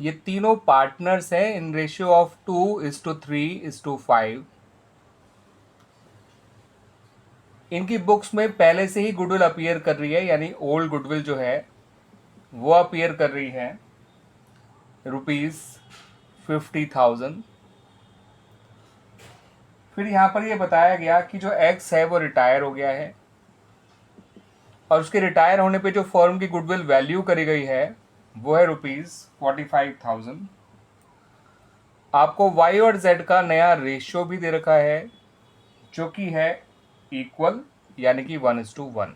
ये तीनों पार्टनर्स हैं इन रेशियो ऑफ 2:3:5। इनकी बुक्स में पहले से ही गुडविल अपीयर कर रही है, यानी ओल्ड गुडविल जो है वो अपीयर कर रही है ₹50,000। फिर यहाँ पर ये बताया गया कि जो एक्स है वो रिटायर हो गया है और उसके रिटायर होने पे जो फर्म की गुडविल वैल्यू करी गई है वो है ₹45,000। आपको वाई और जेड का नया रेशियो भी दे रखा है जो कि है इक्वल, यानी कि 1:1।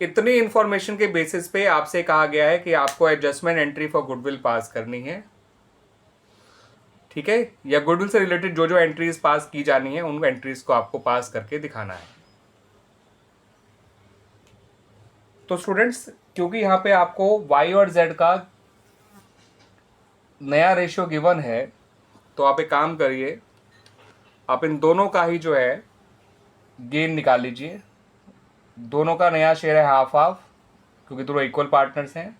इतनी इंफॉर्मेशन के बेसिस पे आपसे कहा गया है कि आपको एडजस्टमेंट एंट्री फॉर गुडविल पास करनी है, ठीक है, या गुडविल से रिलेटेड जो जो एंट्रीज पास की जानी है उन एंट्रीज को आपको पास करके दिखाना है। तो स्टूडेंट्स, क्योंकि यहाँ पे आपको y और z का नया रेशियो गिवन है, तो आप एक काम करिए, आप इन दोनों का ही जो है गेन निकाल लीजिए। दोनों का नया शेयर है हाफ हाफ, क्योंकि दोनों इक्वल पार्टनर्स हैं।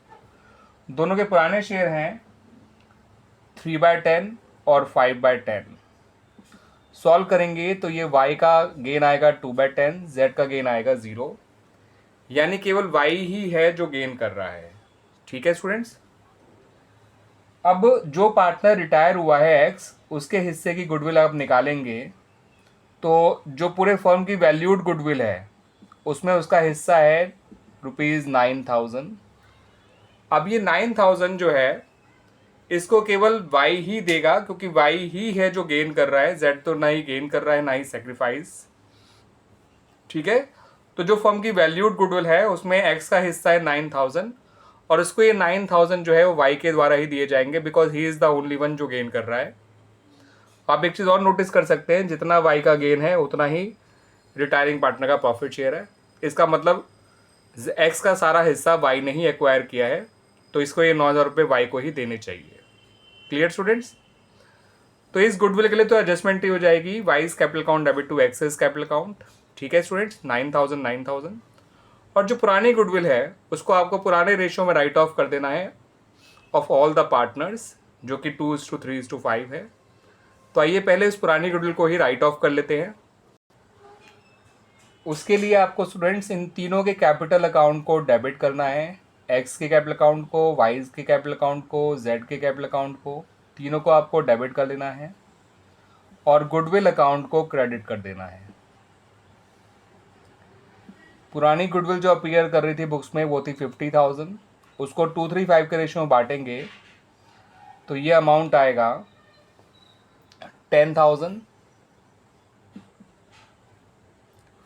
दोनों के पुराने शेयर हैं 3/10 और 5/10। सॉल्व करेंगे तो ये y का गेन आएगा 2/10, z का गेन आएगा 0, यानी केवल y ही है जो गेन कर रहा है। ठीक है स्टूडेंट्स, अब जो पार्टनर रिटायर हुआ है x, उसके हिस्से की गुडविल आप निकालेंगे तो जो पूरे फर्म की वैल्यूड गुडविल है उसमें उसका हिस्सा है ₹9,000। अब ये 9,000 जो है इसको केवल y ही देगा, क्योंकि y ही है जो गेन कर रहा है, z तो ना ही गेन कर रहा है ना ही सेक्रीफाइस। ठीक है, तो जो फर्म की वैल्यूड गुडविल है उसमें x का हिस्सा है 9,000 और इसको ये 9,000 जो है वो y के द्वारा ही दिए जाएंगे, because he is the only one जो गेन कर रहा है। आप एक चीज़ और नोटिस कर सकते हैं, जितना y का गेन है उतना ही रिटायरिंग पार्टनर का प्रॉफिट शेयर है। इसका मतलब x का सारा हिस्सा y ने ही एक्वायर किया है, तो इसको ये 9,000 रुपये y को ही देने चाहिए। Clear students? तो इस गुडविल के लिए तो एडजस्टमेंट ही हो जाएगी, Y's capital account debit to excess capital account. ठीक है स्टूडेंट्स, 9,000। और जो पुरानी गुडविल है उसको आपको पुराने रेशियो में राइट ऑफ कर देना है ऑफ ऑल द पार्टनर्स, जो कि 2:3:5 है। तो आइए पहले इस पुरानी गुडविल को ही राइट ऑफ कर लेते हैं। उसके लिए आपको स्टूडेंट्स इन तीनों के कैपिटल अकाउंट को डेबिट करना है, एक्स के कैपिटल अकाउंट को, वाई के कैपिटल अकाउंट को, जेड के कैपिटल अकाउंट को, तीनों को आपको डेबिट कर देना है और गुडविल अकाउंट को क्रेडिट कर देना है। पुरानी गुडविल जो अपीयर कर रही थी बुक्स में वो थी 50,000, उसको 2:3:5 के रेशियो में बांटेंगे तो ये अमाउंट आएगा 10,000,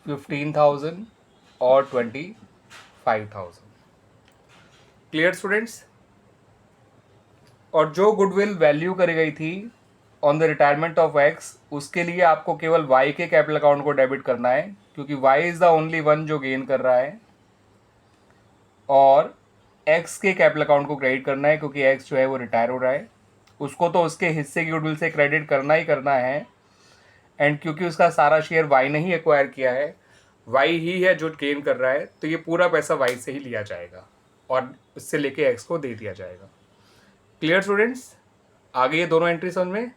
15,000 और 25,000। Clear students? और जो गुडविल वैल्यू करी गई थी on the retirement of x, उसके लिए आपको केवल वाई के कैपिटल अकाउंट को डेबिट करना है, क्योंकि Y is the only one जो गेन कर रहा है, और एक्स के कैपिटल अकाउंट को क्रेडिट करना है, क्योंकि एक्स जो है वो रिटायर हो रहा है, उसको तो उसके हिस्से की गुडविल से क्रेडिट करना ही करना है। एंड क्योंकि उसका सारा शेयर वाई ने ही एक्वायर किया है, वाई ही है जो गेन कर रहा है, तो ये पूरा पैसा वाई से ही लिया जाएगा और उससे लेके एक्स को दे दिया जाएगा। Clear students? आगे ये दोनों एंट्री समझ में